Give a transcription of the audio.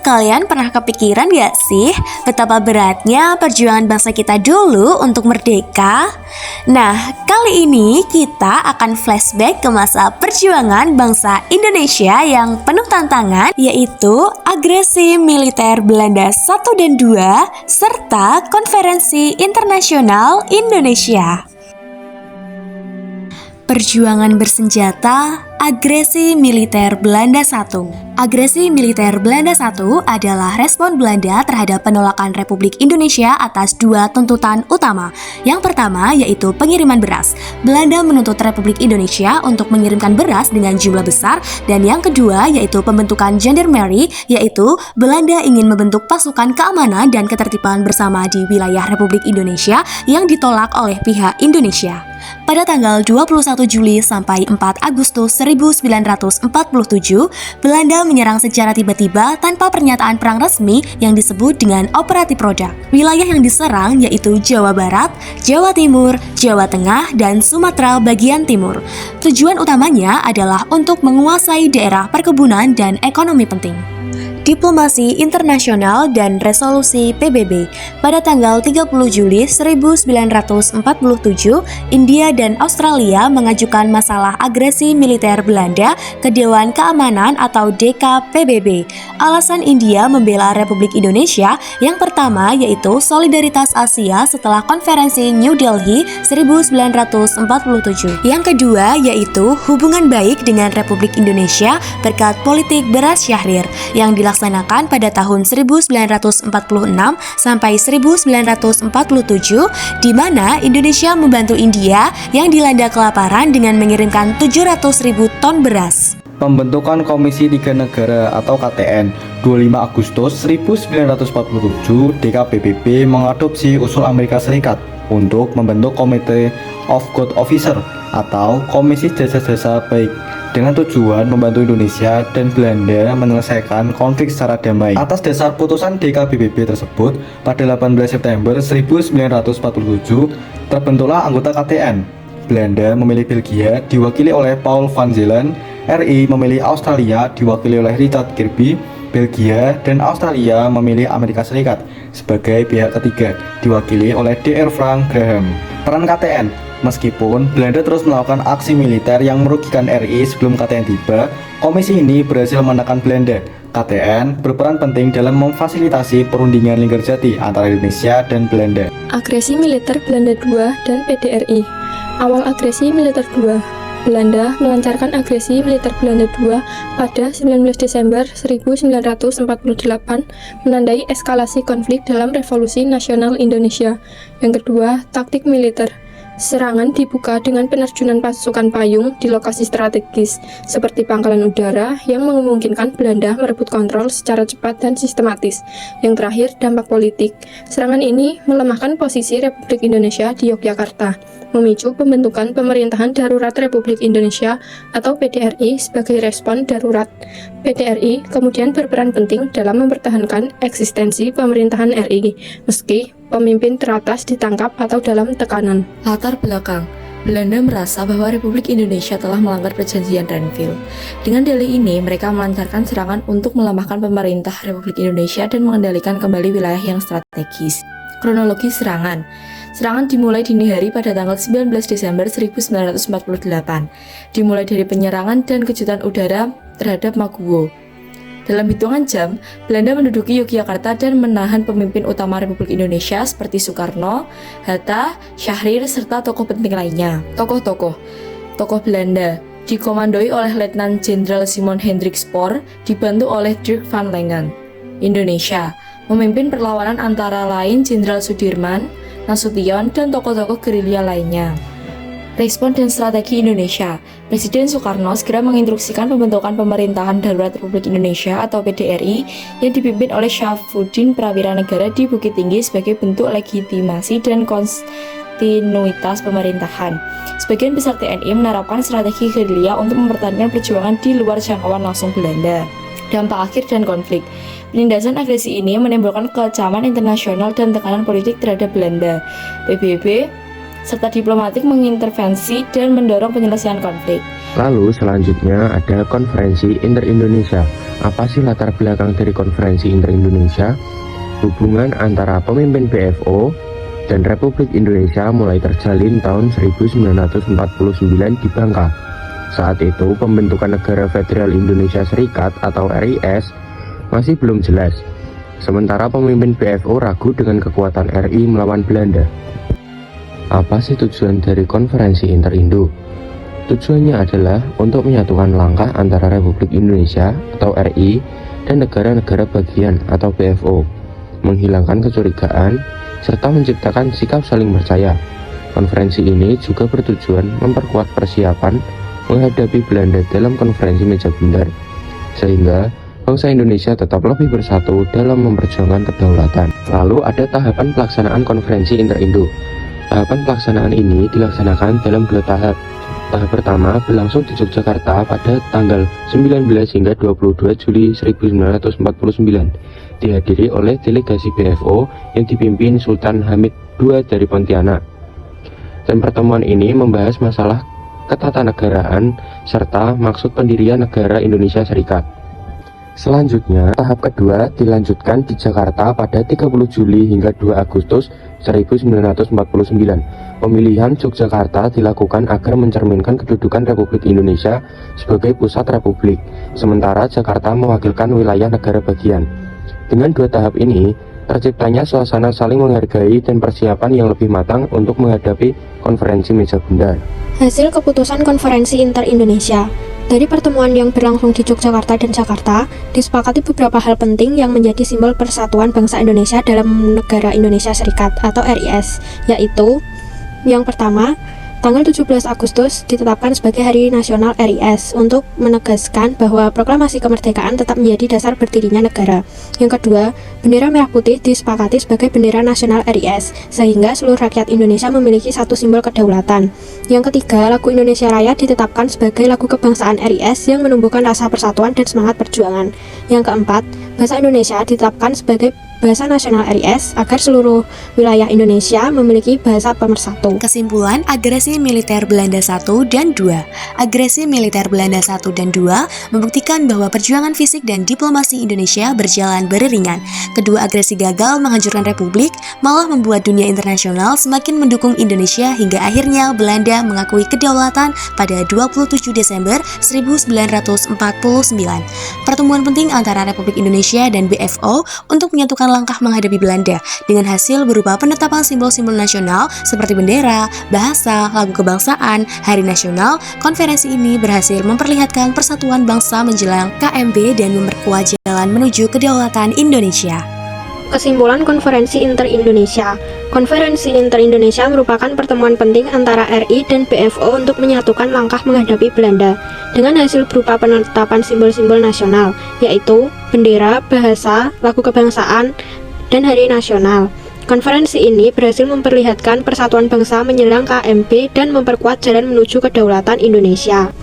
Kalian pernah kepikiran gak sih betapa beratnya perjuangan bangsa kita dulu untuk merdeka? Nah, kali ini kita akan flashback ke masa perjuangan bangsa Indonesia yang penuh tantangan, yaitu agresi militer Belanda 1 dan 2 serta Konferensi Internasional Indonesia. Perjuangan bersenjata agresi militer Belanda 1. Agresi militer Belanda 1 adalah respon Belanda terhadap penolakan Republik Indonesia atas 2 tuntutan utama. Yang pertama yaitu pengiriman beras. Belanda menuntut Republik Indonesia untuk mengirimkan beras dengan jumlah besar, dan yang kedua yaitu pembentukan Gendarmerie, yaitu Belanda ingin membentuk pasukan keamanan dan ketertiban bersama di wilayah Republik Indonesia yang ditolak oleh pihak Indonesia. Pada tanggal 21 Juli sampai 4 Agustus 1947, Belanda menyerang secara tiba-tiba tanpa pernyataan perang resmi yang disebut dengan Operasi Produk. Wilayah yang diserang yaitu Jawa Barat, Jawa Timur, Jawa Tengah, dan Sumatera bagian timur. Tujuan utamanya adalah untuk menguasai daerah perkebunan dan ekonomi penting. Diplomasi internasional dan resolusi PBB. Pada tanggal 30 Juli 1947, India dan Australia mengajukan masalah agresi militer Belanda ke Dewan Keamanan atau DKPBB. Alasan India membela Republik Indonesia yang pertama yaitu solidaritas Asia setelah konferensi New Delhi 1947. Yang kedua yaitu hubungan baik dengan Republik Indonesia berkat politik beras Syahrir yang dilaksanakan pada tahun 1946 sampai 1947, di mana Indonesia membantu India yang dilanda kelaparan dengan mengirimkan 700.000 ton beras. Pembentukan Komisi Tiga Negara atau KTN 25 Agustus 1947, DKPBB mengadopsi usul Amerika Serikat untuk membentuk Committee of Good Officer atau Komisi Jasa-Jasa Baik dengan tujuan membantu Indonesia dan Belanda menyelesaikan konflik secara damai. Atas dasar putusan DKPBB tersebut, pada 18 September 1947 terbentuklah anggota KTN. Belanda memilih Belgia diwakili oleh Paul van Zeelen, RI memilih Australia diwakili oleh Richard Kirby, Belgia dan Australia memilih Amerika Serikat sebagai pihak ketiga diwakili oleh Dr. Frank Graham. Peran KTN. Meskipun Belanda terus melakukan aksi militer yang merugikan RI sebelum KTN tiba, komisi ini berhasil menekan Belanda. KTN berperan penting dalam memfasilitasi perundingan Linggarjati antara Indonesia dan Belanda. Agresi militer Belanda II dan PDRI. Awal agresi militer II. Belanda melancarkan agresi militer Belanda II pada 19 Desember 1948, menandai eskalasi konflik dalam Revolusi Nasional Indonesia. Yang kedua, taktik militer. Serangan dibuka dengan penerjunan pasukan payung di lokasi strategis seperti pangkalan udara yang memungkinkan Belanda merebut kontrol secara cepat dan sistematis. Yang terakhir, dampak politik. Serangan ini melemahkan posisi Republik Indonesia di Yogyakarta, memicu pembentukan Pemerintahan Darurat Republik Indonesia atau PDRI sebagai respon darurat. PDRI kemudian berperan penting dalam mempertahankan eksistensi pemerintahan RI meski pemimpin teratas ditangkap atau dalam tekanan. Latar belakang. Belanda merasa bahwa Republik Indonesia telah melanggar perjanjian Renville. Dengan dalih ini, mereka melancarkan serangan untuk melemahkan pemerintah Republik Indonesia dan mengendalikan kembali wilayah yang strategis. Kronologi serangan. Serangan dimulai dini hari pada tanggal 19 Desember 1948. Dimulai dari penyerangan dan kejutan udara terhadap Maguwo. Dalam hitungan jam, Belanda menduduki Yogyakarta dan menahan pemimpin utama Republik Indonesia seperti Soekarno, Hatta, Syahrir, serta tokoh penting lainnya. Tokoh Belanda dikomandoi oleh Letnan Jenderal Simon Hendrik Spoor, dibantu oleh Dirk van Langen. Indonesia memimpin perlawanan antara lain Jenderal Sudirman, Nasution, dan tokoh-tokoh gerilya lainnya. Respon dan strategi Indonesia. Presiden Soekarno segera menginstruksikan pembentukan Pemerintahan Darurat Republik Indonesia atau PDRI yang dipimpin oleh Syafruddin Prawira Negara di Bukit Tinggi sebagai bentuk legitimasi dan kontinuitas pemerintahan. Sebagian besar TNI menerapkan strategi gerilya untuk mempertahankan perjuangan di luar jangkauan langsung Belanda. Dampak akhir dan konflik. Penindasan agresi ini menimbulkan kecaman internasional dan tekanan politik terhadap Belanda. PBB serta diplomatik mengintervensi dan mendorong penyelesaian konflik. Lalu selanjutnya ada Konferensi Inter-Indonesia. Apa sih latar belakang dari Konferensi Inter-Indonesia? Hubungan antara pemimpin BFO dan Republik Indonesia mulai terjalin tahun 1949 di Bangka. Saat itu pembentukan Negara Federal Indonesia Serikat atau RIS masih belum jelas. Sementara pemimpin BFO ragu dengan kekuatan RI melawan Belanda. Apa sih tujuan dari Konferensi Inter-Indo? Tujuannya adalah untuk menyatukan langkah antara Republik Indonesia atau RI dan negara-negara bagian atau BFO, menghilangkan kecurigaan, serta menciptakan sikap saling percaya. Konferensi ini juga bertujuan memperkuat persiapan menghadapi Belanda dalam konferensi meja bundar, sehingga bangsa Indonesia tetap lebih bersatu dalam memperjuangkan kedaulatan. Lalu ada tahapan pelaksanaan Konferensi Inter-Indo. Tahapan pelaksanaan ini dilaksanakan dalam 2 tahap. Tahap pertama berlangsung di Yogyakarta pada tanggal 19 hingga 22 Juli 1949, dihadiri oleh delegasi BFO yang dipimpin Sultan Hamid II dari Pontianak. Dan pertemuan ini membahas masalah ketatanegaraan serta maksud pendirian negara Indonesia Serikat. Selanjutnya, tahap kedua dilanjutkan di Jakarta pada 30 Juli hingga 2 Agustus 1949. Pemilihan Yogyakarta dilakukan agar mencerminkan kedudukan Republik Indonesia sebagai pusat republik, sementara Jakarta mewakilkan wilayah negara bagian. Dengan 2 tahap ini, terciptanya suasana saling menghargai dan persiapan yang lebih matang untuk menghadapi konferensi meja bundar. Hasil keputusan Konferensi Inter-Indonesia. Dari pertemuan yang berlangsung di Yogyakarta dan Jakarta, disepakati beberapa hal penting yang menjadi simbol persatuan bangsa Indonesia dalam negara Indonesia Serikat atau RIS, yaitu yang pertama, tanggal 17 Agustus ditetapkan sebagai Hari Nasional RIS untuk menegaskan bahwa proklamasi kemerdekaan tetap menjadi dasar berdirinya negara. Yang kedua, bendera merah putih disepakati sebagai bendera nasional RIS, sehingga seluruh rakyat Indonesia memiliki satu simbol kedaulatan. Yang ketiga, lagu Indonesia Raya ditetapkan sebagai lagu kebangsaan RIS yang menumbuhkan rasa persatuan dan semangat perjuangan. Yang keempat, bahasa Indonesia ditetapkan sebagai bahasa nasional RIS agar seluruh wilayah Indonesia memiliki bahasa pemersatu. Kesimpulan agresi militer Belanda 1 dan 2. Agresi militer Belanda 1 dan 2 membuktikan bahwa perjuangan fisik dan diplomasi Indonesia berjalan beriringan. Kedua agresi gagal menghancurkan republik, malah membuat dunia internasional semakin mendukung Indonesia hingga akhirnya Belanda mengakui kedaulatan pada 27 Desember 1949. Pertemuan penting antara Republik Indonesia dan BFO untuk menyatukan langkah menghadapi Belanda dengan hasil berupa penetapan simbol-simbol nasional seperti bendera, bahasa, lagu kebangsaan, hari nasional. Konferensi ini berhasil memperlihatkan persatuan bangsa menjelang KMB dan memperkuat jalan menuju kedaulatan Indonesia. Kesimpulan Konferensi Inter-Indonesia. Konferensi Inter-Indonesia merupakan pertemuan penting antara RI dan BFO untuk menyatukan langkah menghadapi Belanda dengan hasil berupa penetapan simbol-simbol nasional, yaitu bendera, bahasa, lagu kebangsaan, dan hari nasional. Konferensi ini berhasil memperlihatkan persatuan bangsa menjelang KMB dan memperkuat jalan menuju kedaulatan Indonesia.